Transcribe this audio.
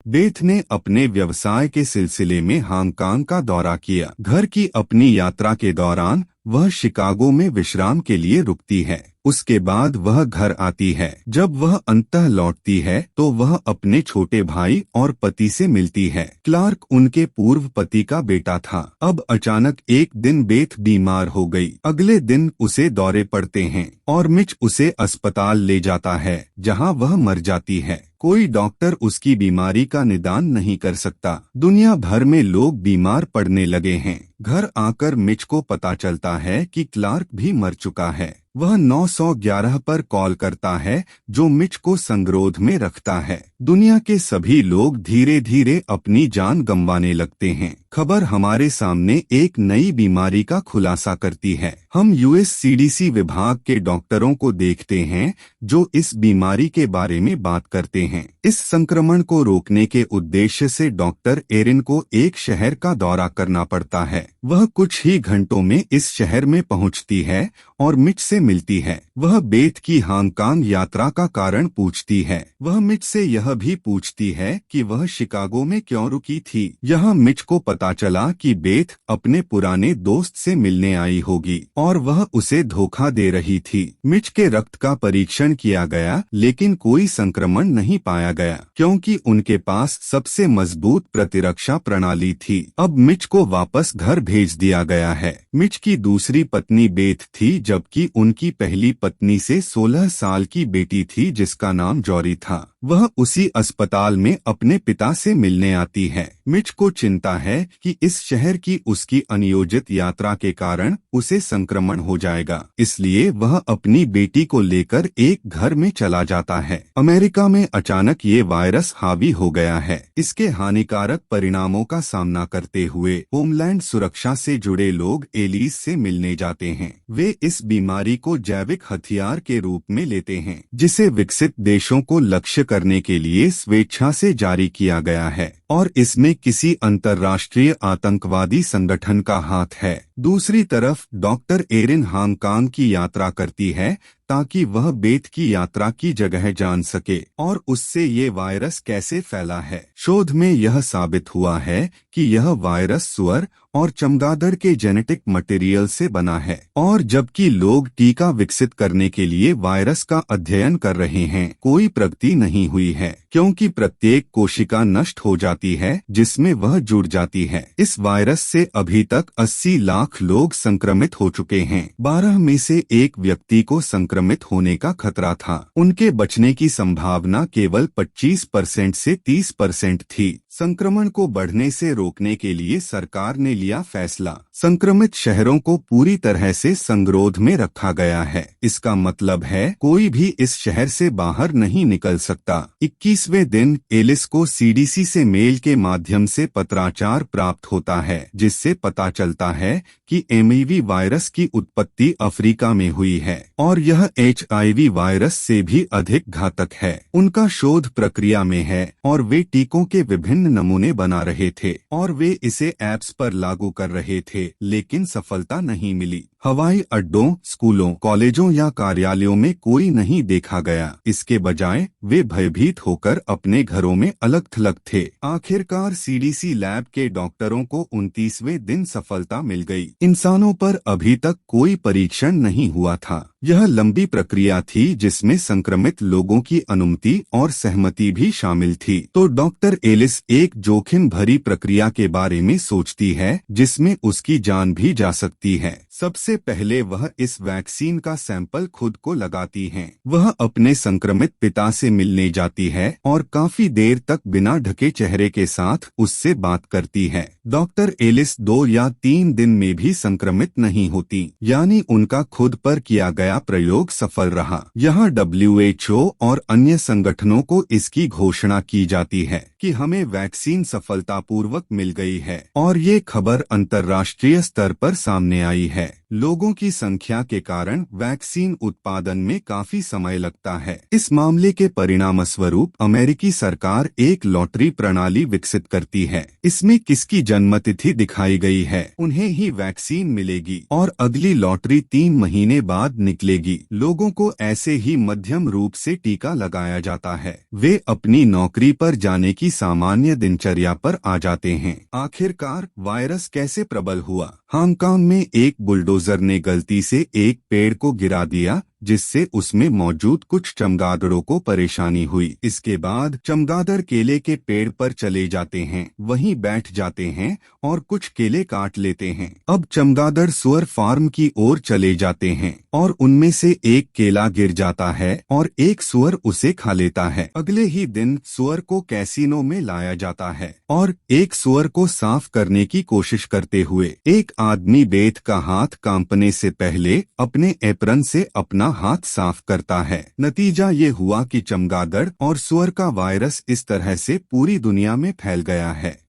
Beth ने अपने व्यवसाय के सिलसिले में हांगकांग का दौरा किया। घर की अपनी यात्रा के दौरान वह शिकागो में विश्राम के लिए रुकती है। उसके बाद वह घर आती है। जब वह अंततः लौटती है तो वह अपने छोटे भाई और पति से मिलती है। क्लार्क उनके पूर्व पति का बेटा था। अब अचानक एक दिन बेथ बीमार हो गई। अगले दिन उसे दौरे पड़ते हैं और मिच उसे अस्पताल ले जाता है, जहां वह मर जाती है। कोई डॉक्टर उसकी बीमारी का निदान नहीं कर सकता। दुनिया भर में लोग बीमार पड़ने लगे हैं। घर आकर मिच को पता चलता है कि क्लार्क भी मर चुका है। वह 911 पर कॉल करता है, जो मिच को संगरोध में रखता है। दुनिया के सभी लोग धीरे धीरे अपनी जान गंवाने लगते हैं। खबर हमारे सामने एक नई बीमारी का खुलासा करती है। हम यूएस सीडीसी विभाग के डॉक्टरों को देखते हैं जो इस बीमारी के बारे में बात करते हैं। इस संक्रमण को रोकने के उद्देश्य से डॉक्टर एरिन को एक शहर का दौरा करना पड़ता है। वह कुछ ही घंटों में इस शहर में पहुंचती है और मिच से मिलती है। वह बेथ की हांगकांग यात्रा का कारण पूछती है। वह मिच से यह भी पूछती है कि वह शिकागो में क्यों रुकी थी। यहाँ मिच को पता चला कि बेथ अपने पुराने दोस्त से मिलने आई होगी और वह उसे धोखा दे रही थी। मिच के रक्त का परीक्षण किया गया, लेकिन कोई संक्रमण नहीं पाया गया, क्योंकि उनके पास सबसे मजबूत प्रतिरक्षा प्रणाली थी। अब मिच को वापस घर भेज दिया गया है। मिच की दूसरी पत्नी बेथ थी, जबकि उनकी पहली पत्नी से 16 साल की बेटी थी जिसका नाम जॉरी था। वह उसी अस्पताल में अपने पिता से मिलने आती है। मिच को चिंता है कि इस शहर की उसकी अनियोजित यात्रा के कारण उसे संक्रमण हो जाएगा, इसलिए वह अपनी बेटी को लेकर एक घर में चला जाता है। अमेरिका में अचानक ये वायरस हावी हो गया है। इसके हानिकारक परिणामों का सामना करते हुए होमलैंड सुरक्षा से जुड़े लोग एलिस से मिलने जाते हैं। वे इस बीमारी को जैविक हथियार के रूप में लेते हैं, जिसे विकसित देशों को लक्ष्य करने के लिए स्वेच्छा से जारी किया गया है और इसमें किसी अंतर्राष्ट्रीय आतंकवादी संगठन का हाथ है। दूसरी तरफ डॉक्टर एरिन हांगकांग की यात्रा करती है ताकि वह बेथ की यात्रा की जगह जान सके और उससे ये वायरस कैसे फैला है। शोध में यह साबित हुआ है कि यह वायरस सुअर और चमगादड़ के जेनेटिक मटेरियल से बना है, और जबकि लोग टीका विकसित करने के लिए वायरस का अध्ययन कर रहे हैं, कोई प्रगति नहीं हुई है, क्योंकि प्रत्येक कोशिका नष्ट हो जाती है जिसमें वह जुड़ जाती है। इस वायरस से अभी तक 80 लाख लोग संक्रमित हो चुके हैं। 12 में से एक व्यक्ति को संक्रमित होने का खतरा था। उनके बचने की संभावना केवल 25% से 30% थी। संक्रमण को बढ़ने से रोकने के लिए सरकार ने लिया फैसला। संक्रमित शहरों को पूरी तरह से संगरोध में रखा गया है। इसका मतलब है कोई भी इस शहर से बाहर नहीं निकल सकता। 21वें दिन एलिस को सीडीसी से मेल के माध्यम से पत्राचार प्राप्त होता है, जिससे पता चलता है कि एमईवी वायरस की उत्पत्ति अफ्रीका में हुई है और यह एचआईवी वायरस से भी अधिक घातक है। उनका शोध प्रक्रिया में है और वे टीकों के विभिन्न नमूने बना रहे थे और वे इसे ऐप्स पर लागू कर रहे थे, लेकिन सफलता नहीं मिली। हवाई अड्डों, स्कूलों, कॉलेजों या कार्यालयों में कोई नहीं देखा गया। इसके बजाय वे भयभीत होकर अपने घरों में अलग थलग थे। आखिरकार सीडीसी लैब के डॉक्टरों को 29वें दिन सफलता मिल गई। इंसानों पर अभी तक कोई परीक्षण नहीं हुआ था। यह लंबी प्रक्रिया थी जिसमें संक्रमित लोगों की अनुमति और सहमति भी शामिल थी। तो डॉक्टर एलिस एक जोखिम भरी प्रक्रिया के बारे में सोचती है जिसमें उसकी जान भी जा सकती है। सबसे पहले वह इस वैक्सीन का सैंपल खुद को लगाती हैं। वह अपने संक्रमित पिता से मिलने जाती है और काफी देर तक बिना ढके चेहरे के साथ उससे बात करती है। डॉक्टर एलिस 2 या 3 दिन में भी संक्रमित नहीं होती, यानी उनका खुद पर किया गया प्रयोग सफल रहा। यहाँ WHO और अन्य संगठनों को इसकी घोषणा की जाती है कि हमें वैक्सीन सफलतापूर्वक मिल गई है और ये खबर अंतर्राष्ट्रीय स्तर पर सामने आई है। लोगों की संख्या के कारण वैक्सीन उत्पादन में काफी समय लगता है। इस मामले के परिणामस्वरूप अमेरिकी सरकार एक लॉटरी प्रणाली विकसित करती है। इसमें किसकी जन्मतिथि दिखाई गई है, उन्हें ही वैक्सीन मिलेगी और अगली लॉटरी 3 महीने बाद निकलेगी। लोगों को ऐसे ही मध्यम रूप से टीका लगाया जाता है। वे अपनी नौकरी पर जाने की सामान्य दिनचर्या पर आ जाते हैं। आखिरकार वायरस कैसे प्रबल हुआ? हांगकांग में एक बुलडोजर ने गलती से एक पेड़ को गिरा दिया, जिससे उसमें मौजूद कुछ चमगादड़ों को परेशानी हुई। इसके बाद चमगादड़ केले के पेड़ पर चले जाते हैं, वहीं बैठ जाते हैं और कुछ केले काट लेते हैं। अब चमगादड़ सुअर फार्म की ओर चले जाते हैं और उनमें से एक केला गिर जाता है और एक सुअर उसे खा लेता है। अगले ही दिन सुअर को कैसीनो में लाया जाता है और एक सुअर को साफ करने की कोशिश करते हुए एक आदमी बेथ का हाथ कांपने से पहले अपने एप्रन से अपना हाथ साफ करता है। नतीजा ये हुआ कि चमगादड़ और सुअर का वायरस इस तरह से पूरी दुनिया में फैल गया है।